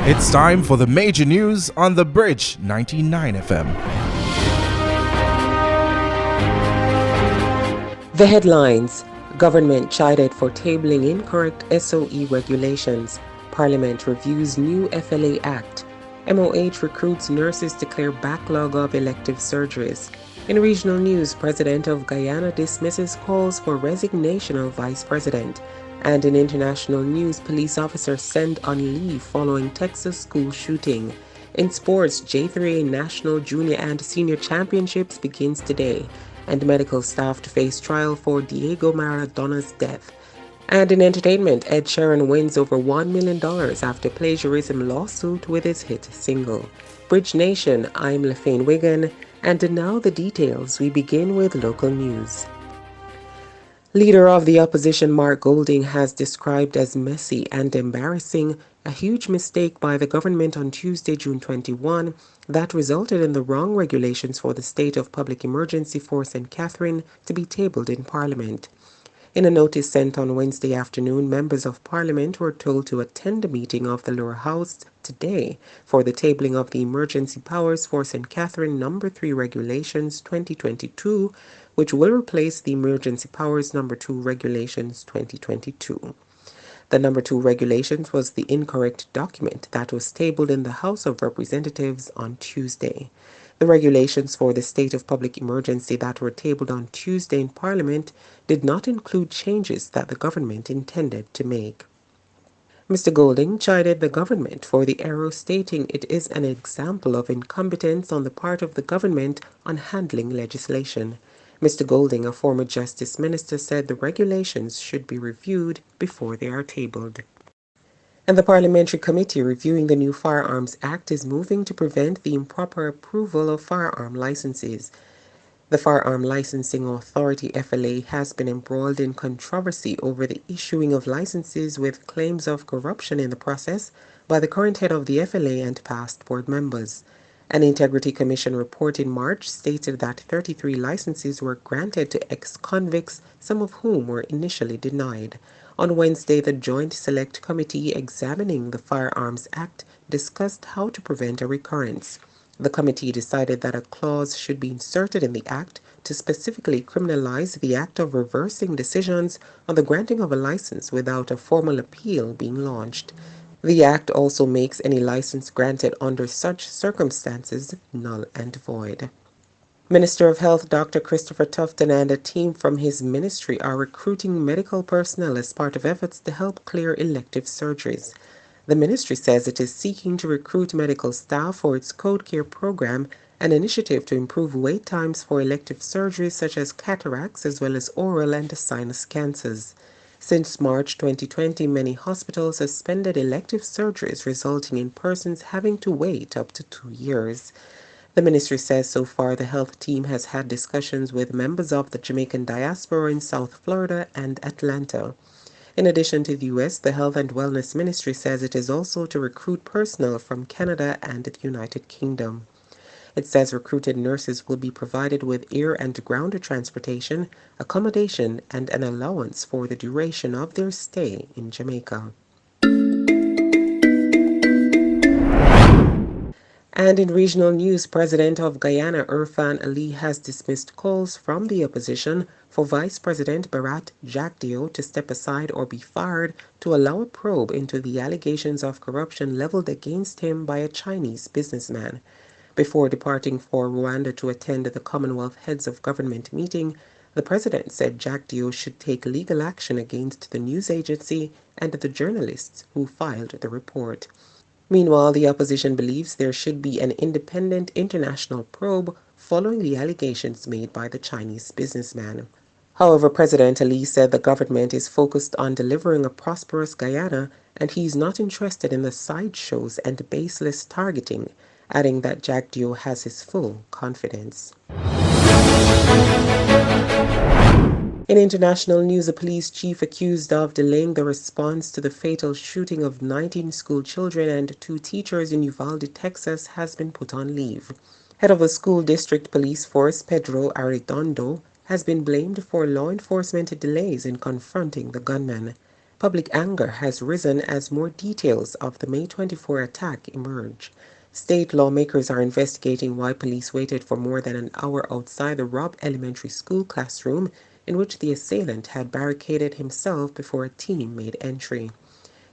It's time for the major news on The Bridge 99 FM. The headlines: Government chided for tabling incorrect SOE regulations. Parliament reviews new FLA Act. MOH recruits nurses to clear backlog of elective surgeries. In regional news, President of Guyana dismisses calls for resignation of Vice President. And in international news, police officer sent on leave following Texas school shooting. In sports, J3A National Junior and Senior Championships begins today, and medical staff to face trial for Diego Maradona's death. And in entertainment, Ed Sheeran wins over $1 million after plagiarism lawsuit with his hit single. Bridge Nation, I'm Lefane Wigan, and now the details. We begin with local news. Leader of the opposition Mark Golding has described as messy and embarrassing a huge mistake by the government on Tuesday, June 21, that resulted in the wrong regulations for the state of public emergency for St. Catherine to be tabled in Parliament. In a notice sent on Wednesday afternoon, members of Parliament were told to attend a meeting of the lower house today for the tabling of the Emergency Powers for St. Catherine No. 3 Regulations 2022, which will replace the Emergency Powers No. 2 Regulations 2022. The No. 2 Regulations was the incorrect document that was tabled in the House of Representatives on Tuesday. The regulations for the state of public emergency that were tabled on Tuesday in Parliament did not include changes that the government intended to make. Mr. Golding chided the government for the error, stating it is an example of incompetence on the part of the government on handling legislation. Mr. Golding, a former justice minister, said the regulations should be reviewed before they are tabled. And the Parliamentary Committee reviewing the new Firearms Act is moving to prevent the improper approval of firearm licenses. The Firearm Licensing Authority (FLA) has been embroiled in controversy over the issuing of licenses with claims of corruption in the process by the current head of the FLA and past board members. An Integrity Commission report in March stated that 33 licenses were granted to ex-convicts, some of whom were initially denied. On Wednesday, the Joint Select Committee examining the Firearms Act discussed how to prevent a recurrence. The committee decided that a clause should be inserted in the Act to specifically criminalize the act of reversing decisions on the granting of a license without a formal appeal being launched. The Act also makes any license granted under such circumstances null and void. Minister of Health Dr. Christopher Tufton and a team from his ministry are recruiting medical personnel as part of efforts to help clear elective surgeries. The ministry says it is seeking to recruit medical staff for its Code Care program, an initiative to improve wait times for elective surgeries such as cataracts as well as oral and sinus cancers. Since March 2020, many hospitals suspended elective surgeries, resulting in persons having to wait up to 2 years. The ministry says so far the health team has had discussions with members of the Jamaican diaspora in South Florida and Atlanta. In addition to the U.S., the Health and Wellness Ministry says it is also to recruit personnel from Canada and the United Kingdom. It says recruited nurses will be provided with air and ground transportation, accommodation, and an allowance for the duration of their stay in Jamaica. And in regional news, President of Guyana Irfan Ali has dismissed calls from the opposition for Vice President Bharat Jagdeo to step aside or be fired to allow a probe into the allegations of corruption leveled against him by a Chinese businessman. Before departing for Rwanda to attend the Commonwealth Heads of Government meeting, the president said Jagdeo should take legal action against the news agency and the journalists who filed the report. Meanwhile, the opposition believes there should be an independent international probe following the allegations made by the Chinese businessman. However, President Ali said the government is focused on delivering a prosperous Guyana and he is not interested in the sideshows and baseless targeting, adding that Jagdeo has his full confidence. In international news, a police chief accused of delaying the response to the fatal shooting of 19 school children and 2 teachers in Uvalde, Texas, has been put on leave. Head of the school district police force, Pedro Arredondo, has been blamed for law enforcement delays in confronting the gunman. Public anger has risen as more details of the May 24 attack emerge. State lawmakers are investigating why police waited for more than an hour outside the Robb Elementary School classroom in which the assailant had barricaded himself before a team made entry.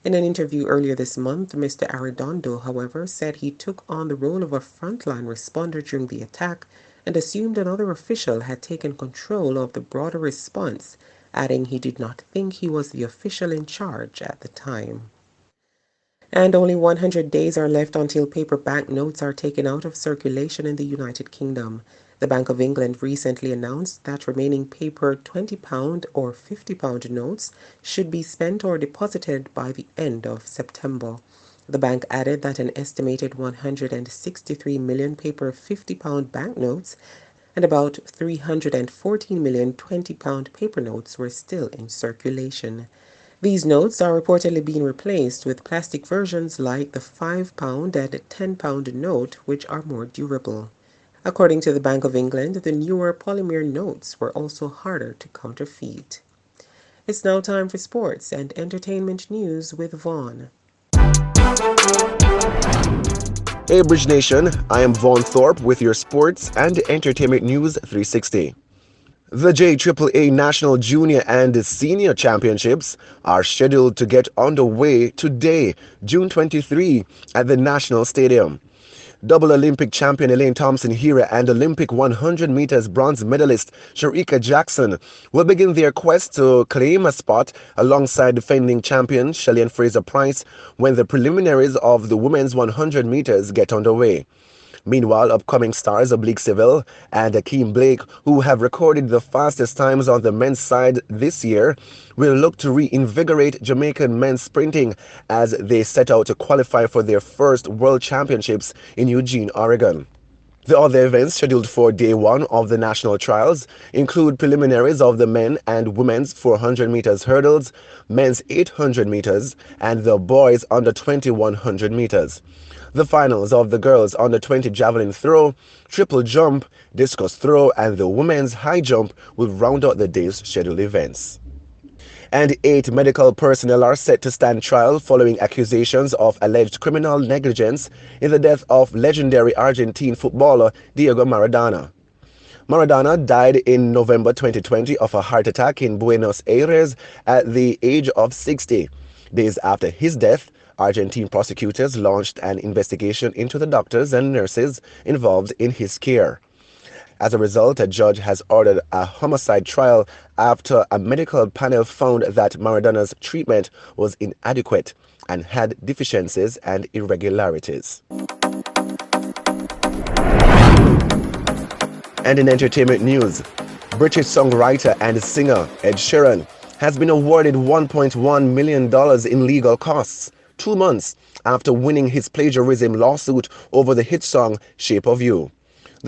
In an interview earlier this month, Mr. Arredondo, however, said he took on the role of a frontline responder during the attack and assumed another official had taken control of the broader response, adding he did not think he was the official in charge at the time. And only 100 days are left until paper banknotes are taken out of circulation in the United Kingdom. The Bank of England recently announced that remaining paper £20 or £50 notes should be spent or deposited by the end of September. The bank added that an estimated 163 million paper £50 banknotes and about 314 million £20 paper notes were still in circulation. These notes are reportedly being replaced with plastic versions like the £5 and £10 note, which are more durable. According to the Bank of England, the newer polymer notes were also harder to counterfeit. It's now time for sports and entertainment news with Vaughn. Hey Bridge Nation, I am Vaughn Thorpe with your sports and entertainment news 360. The JAAA National Junior and Senior Championships are scheduled to get underway today, June 23, at the National Stadium. Double Olympic champion Elaine Thompson-Herah and Olympic 100 meters bronze medalist Shericka Jackson will begin their quest to claim a spot alongside defending champion Shelly-Ann Fraser-Pryce when the preliminaries of the women's 100 meters get underway. Meanwhile, upcoming stars Oblique Seville and Akeem Blake, who have recorded the fastest times on the men's side this year, will look to reinvigorate Jamaican men's sprinting as they set out to qualify for their first World Championships in Eugene, Oregon. The other events scheduled for day one of the national trials include preliminaries of the men and women's 400 meters hurdles, men's 800 meters, and the boys under 2100 meters. The finals of the girls under 20 javelin throw, triple jump, discus throw, and the women's high jump will round out the day's scheduled events. And 8 medical personnel are set to stand trial following accusations of alleged criminal negligence in the death of legendary Argentine footballer Diego Maradona. Maradona died in November 2020 of a heart attack in Buenos Aires at the age of 60. Days after his death, Argentine prosecutors launched an investigation into the doctors and nurses involved in his care. As a result, a judge has ordered a homicide trial after a medical panel found that Maradona's treatment was inadequate and had deficiencies and irregularities. And in entertainment news, British songwriter and singer Ed Sheeran has been awarded $1.1 million in legal costs 2 months after winning his plagiarism lawsuit over the hit song Shape of You.